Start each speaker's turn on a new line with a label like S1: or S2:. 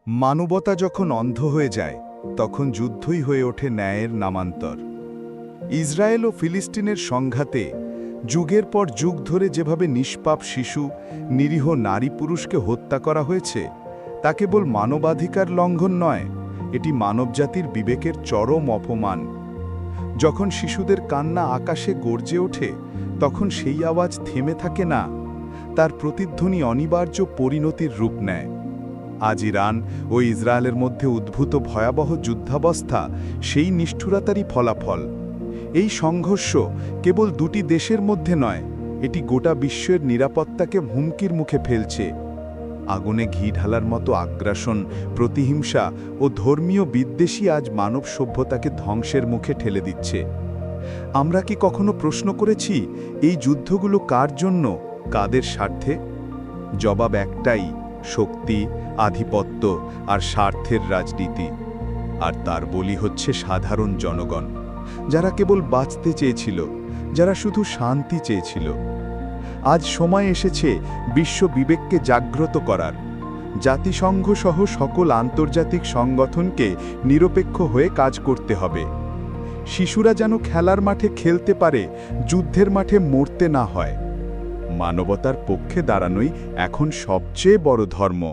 S1: মানবতা যখন অন্ধ হয়ে যায় তখন যুদ্ধই হয়ে ওঠে ন্যায়ের নামান্তর। ইসরায়েল ও ফিলিস্তিনের সংঘাতে যুগের পর যুগ ধরে যেভাবে নিষ্পাপ শিশু, নিরীহ নারী পুরুষকে হত্যা করা হয়েছে, তা কেবল মানবাধিকার লঙ্ঘন নয়, এটি মানবজাতির বিবেকের চরম অপমান। যখন শিশুদের কান্না আকাশে গর্জে ওঠে, তখন সেই আওয়াজ থেমে থাকে না, তার প্রতিধ্বনি অনিবার্য পরিণতির রূপ নেয়। আজ ইরান ও ইসরায়েলের মধ্যে উদ্ভূত ভয়াবহ যুদ্ধাবস্থা সেই নিষ্ঠুরতারই ফলাফল। এই সংঘর্ষ কেবল দুটি দেশের মধ্যে নয়, এটি গোটা বিশ্বের নিরাপত্তাকে হুমকির মুখে ফেলছে। আগুনে ঘি ঢালার মতো আগ্রাসন, প্রতিহিংসা ও ধর্মীয় বিদ্বেষই আজ মানব সভ্যতাকে ধ্বংসের মুখে ঠেলে দিচ্ছে। আমরা কি কখনো প্রশ্ন করেছি এই যুদ্ধগুলো কার জন্য, কাদের স্বার্থে? জবাব একটাই, শক্তি, আধিপত্য আর স্বার্থের রাজনীতি। আর তার বলি হচ্ছে সাধারণ জনগণ, যারা কেবল বাঁচতে চেয়েছিল, যারা শুধু শান্তি চেয়েছিল। আজ সময় এসেছে বিশ্ব বিবেককে জাগ্রত করার। জাতিসংঘ সহ সকল আন্তর্জাতিক সংগঠনকে নিরপেক্ষ হয়ে কাজ করতে হবে। শিশুরা যেন খেলার মাঠে খেলতে পারে, যুদ্ধের মাঠে মরতে না হয়। মানবতার পক্ষে দাঁড়ানোই এখন সবচেয়ে বড় ধর্ম।